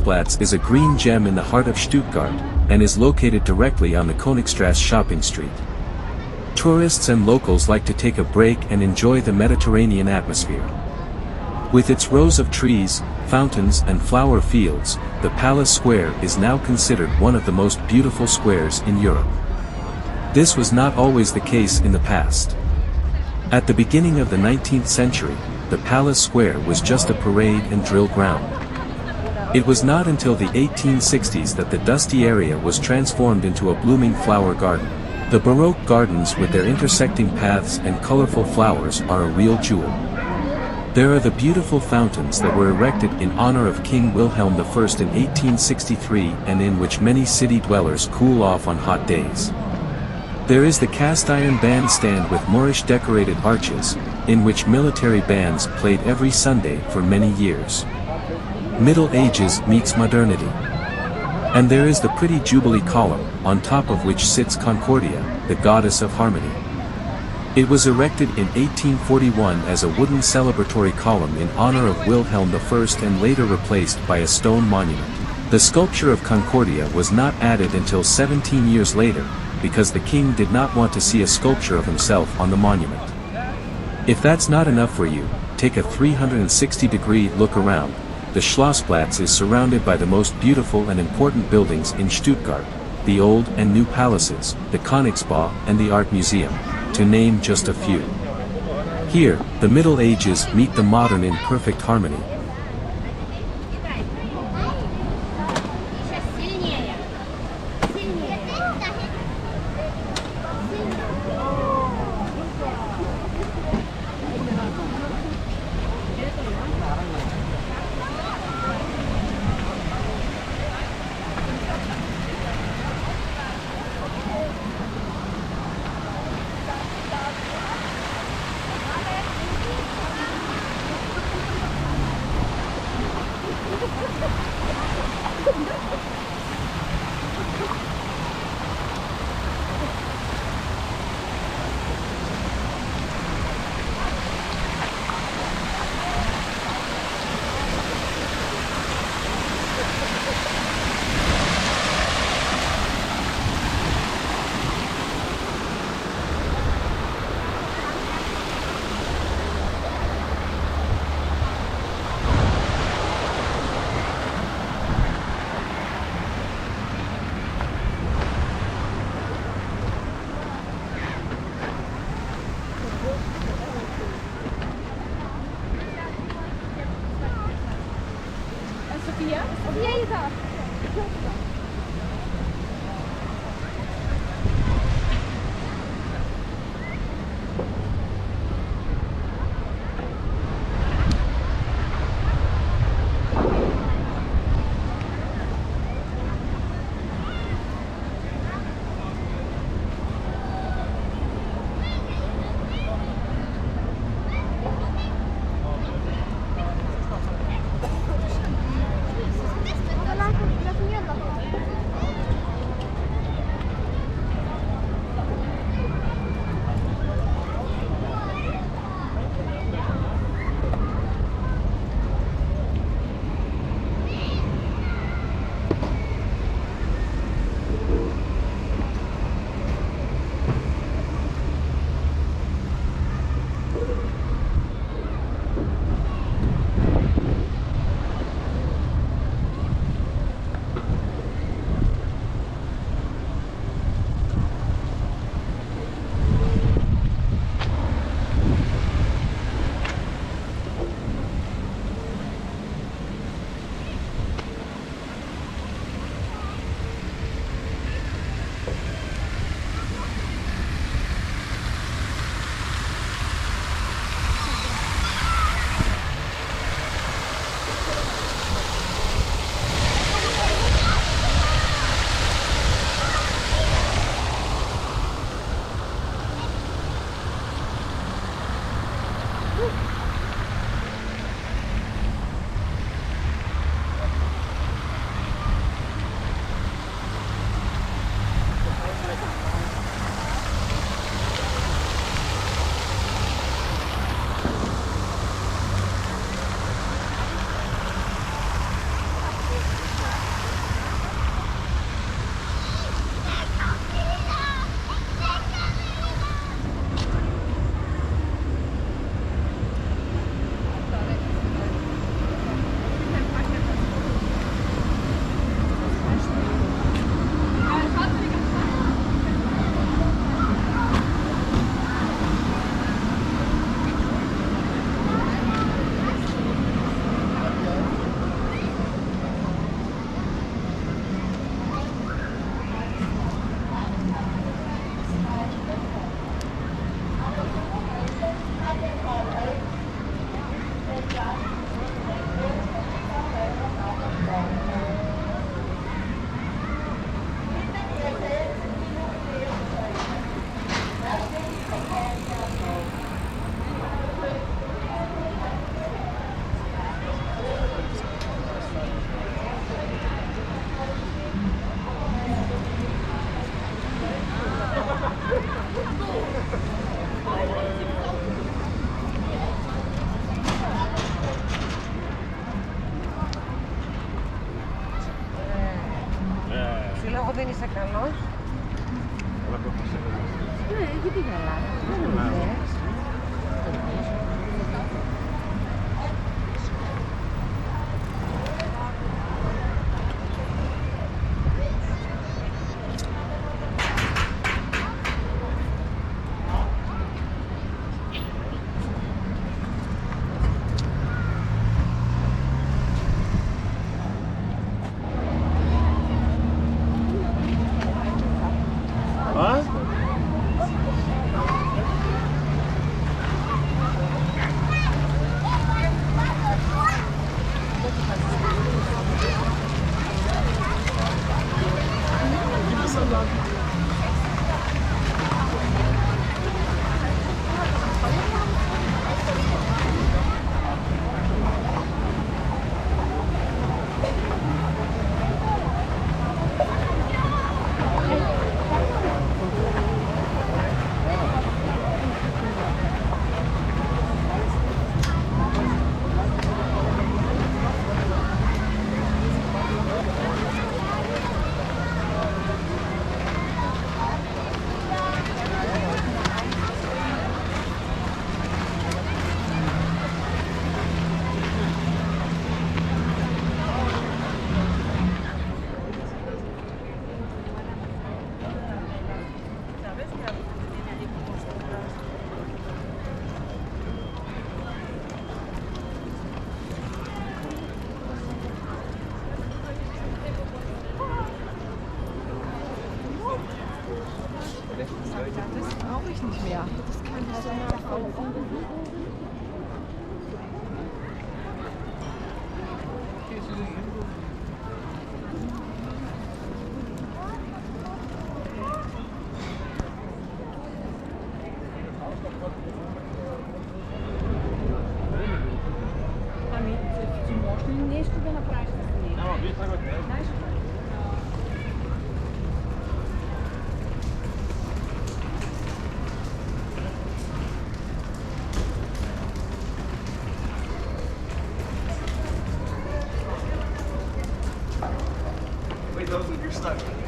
Schlossplatz is a green gem in the heart of Stuttgart, and is located directly on the Königstrasse shopping street. Tourists and locals like to take a break and enjoy the Mediterranean atmosphere. With its rows of trees, fountains and flower fields, the Palace Square is now considered one of the most beautiful squares in Europe. This was not always the case in the past. At the beginning of the 19th century, the Palace Square was just a parade and drill ground. It was not until the 1860s that the dusty area was transformed into a blooming flower garden. The Baroque gardens with their intersecting paths and colorful flowers are a real jewel. There are the beautiful fountains that were erected in honor of King Wilhelm I in 1863 and in which many city dwellers cool off on hot days. There is the cast-iron bandstand with Moorish decorated arches, in which military bands played every Sunday for many years. Middle Ages meets modernity. And there is the pretty Jubilee column, on top of which sits Concordia, the goddess of harmony. It was erected in 1841 as a wooden celebratory column in honor of Wilhelm I and later replaced by a stone monument. The sculpture of Concordia was not added until 17 years later, because the king did not want to see a sculpture of himself on the monument. If that's not enough for you, take a 360-degree look around. The Schlossplatz is surrounded by the most beautiful and important buildings in Stuttgart, the old and new palaces, the Königsbau and the Art Museum, to name just a few. Here, the Middle Ages meet the modern in perfect harmony. Εγώ δεν είσαι καλός. Ναι, γιατί γελάς. Was? Das brauche ich nicht mehr. Das kann ich so nachvollziehen. Wait, those are your stuff.